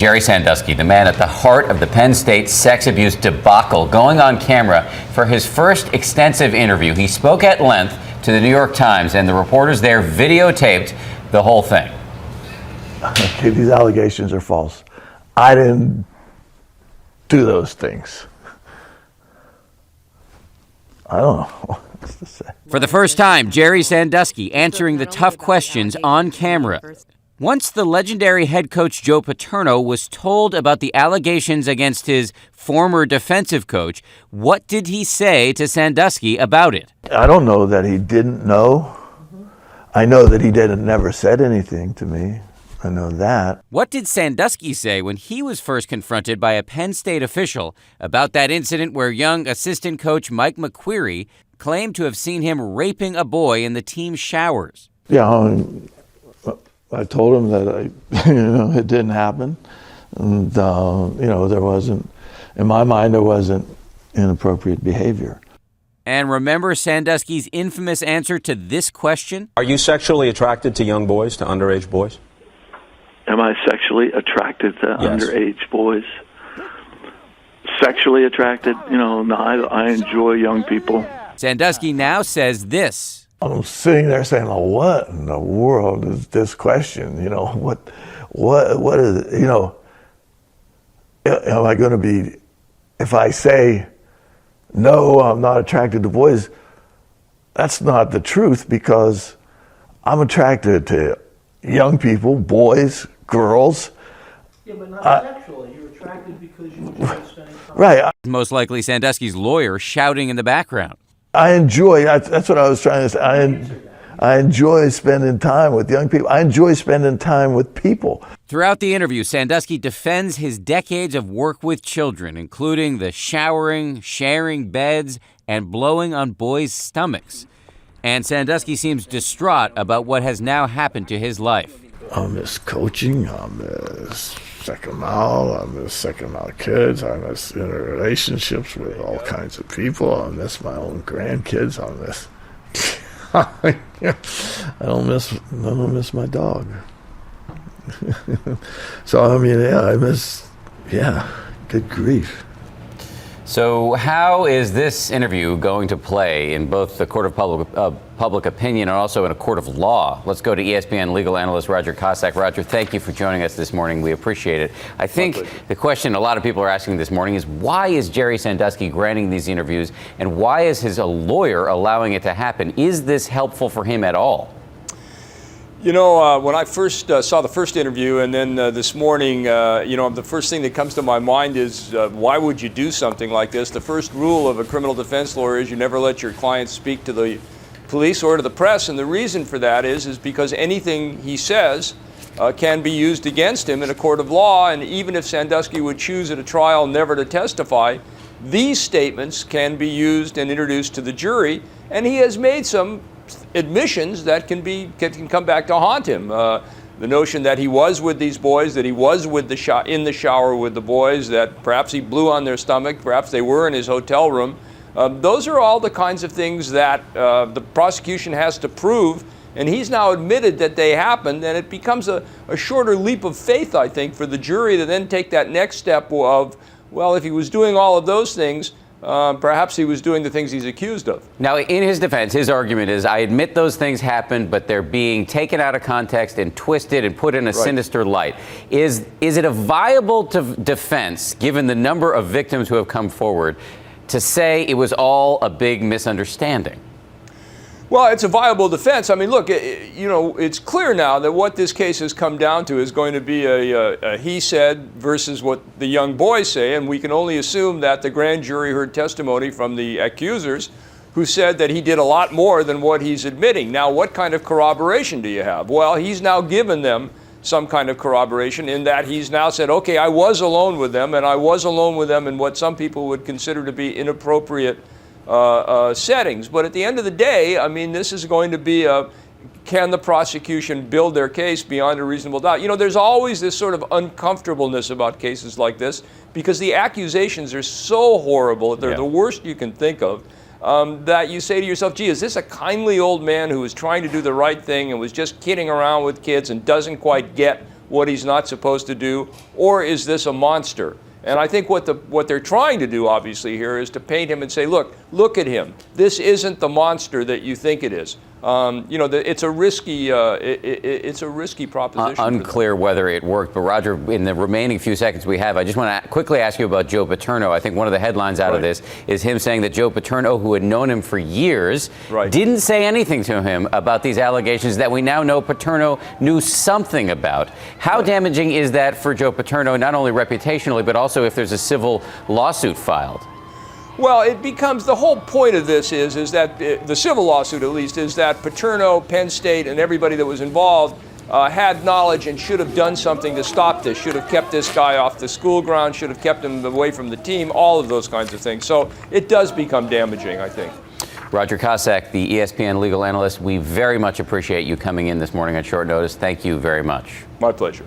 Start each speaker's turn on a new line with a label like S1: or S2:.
S1: Jerry Sandusky, the man at the heart of the Penn State sex abuse debacle, going on camera for his first extensive interview. He spoke at length to the New York Times, and the reporters there videotaped the whole thing.
S2: Okay, these allegations are false. I didn't do those things. I don't know what to say.
S1: For the first time, Jerry Sandusky answering the tough questions on camera. Once the legendary head coach Joe Paterno was told about the allegations against his former defensive coach, what did he say to Sandusky about it?
S2: I don't know that he didn't know. I know that he never said anything to me. I know that.
S1: What did Sandusky say when he was first confronted by a Penn State official about that incident where young assistant coach Mike McQueary claimed to have seen him raping a boy in the team's showers?
S2: Yeah, I told him that it didn't happen, and there wasn't, in my mind, there wasn't inappropriate behavior.
S1: And remember Sandusky's infamous answer to this question?
S3: Are you sexually attracted to young boys, to underage boys?
S4: Am I sexually attracted to
S3: Yes.
S4: underage boys? Sexually attracted? No, I enjoy young people.
S1: Sandusky now says this.
S2: I'm sitting there saying, "Oh, what in the world is this question? What is it? Am I going to be? If I say no, I'm not attracted to boys. That's not the truth, because I'm attracted to young people, boys, girls."
S5: Yeah, but not sexually. You're attracted because you enjoy spending time.
S2: Right.
S1: Most likely Sandusky's lawyer shouting in the background.
S2: I enjoy. That's what I was trying to say. I enjoy spending time with young people. I enjoy spending time with people.
S1: Throughout the interview, Sandusky defends his decades of work with children, including the showering, sharing beds, and blowing on boys' stomachs. And Sandusky seems distraught about what has now happened to his life.
S2: I miss coaching. I miss second mile. I miss second mile kids. I miss relationships with all kinds of people. I miss my own grandkids. I miss. I don't miss my dog. So I miss. Good grief.
S1: So how is this interview going to play in both the court of public opinion and also in a court of law? Let's go to ESPN legal analyst Roger Cossack. Roger, thank you for joining us this morning. We appreciate it. I think the question a lot of people are asking this morning is, why is Jerry Sandusky granting these interviews, and why is his lawyer allowing it to happen? Is this helpful for him at all?
S6: When I first saw the first interview, and then this morning, the first thing that comes to my mind is, why would you do something like this? The first rule of a criminal defense lawyer is you never let your clients speak to the police or to the press, and the reason for that is because anything he says can be used against him in a court of law, and even if Sandusky would choose at a trial never to testify, these statements can be used and introduced to the jury, and he has made some admissions that can come back to haunt him. The notion that he was with these boys, that he was in the shower with the boys, that perhaps he blew on their stomach, perhaps they were in his hotel room. Those are all the kinds of things that the prosecution has to prove, and he's now admitted that they happened, and it becomes a shorter leap of faith, I think, for the jury to then take that next step of, well, if he was doing all of those things, perhaps he was doing the things he's accused of.
S1: Now, in his defense, his argument is, I admit those things happened, but they're being taken out of context and twisted and put in a sinister light. Is it a viable defense, given the number of victims who have come forward, to say it was all a big misunderstanding?
S6: Well, it's a viable defense. I mean, look, it's clear now that what this case has come down to is going to be a he said versus what the young boys say, and we can only assume that the grand jury heard testimony from the accusers who said that he did a lot more than what he's admitting. Now, what kind of corroboration do you have? Well, he's now given them some kind of corroboration in that he's now said, okay, I was alone with them, and I was alone with them in what some people would consider to be inappropriate settings. But at the end of the day, I mean, this is going to be can the prosecution build their case beyond a reasonable doubt? There's always this sort of uncomfortableness about cases like this because the accusations are so horrible, they're the worst you can think of, that you say to yourself, gee, is this a kindly old man who was trying to do the right thing and was just kidding around with kids and doesn't quite get what he's not supposed to do, or is this a monster? And I think what they're trying to do, obviously, here is to paint him and say, look at him. This isn't the monster that you think it is. It's a risky proposition.
S1: Unclear whether it worked, but Roger, in the remaining few seconds we have, I just want to quickly ask you about Joe Paterno. I think one of the headlines out of this is him saying that Joe Paterno, who had known him for years, didn't say anything to him about these allegations that we now know Paterno knew something about. How damaging is that for Joe Paterno, not only reputationally, but also if there's a civil lawsuit filed?
S6: Well, it becomes, the whole point of this is that, the civil lawsuit at least, is that Paterno, Penn State, and everybody that was involved had knowledge and should have done something to stop this, should have kept this guy off the school ground, should have kept him away from the team, all of those kinds of things. So it does become damaging, I think.
S1: Roger Cossack, the ESPN legal analyst, we very much appreciate you coming in this morning on short notice. Thank you very much.
S6: My pleasure.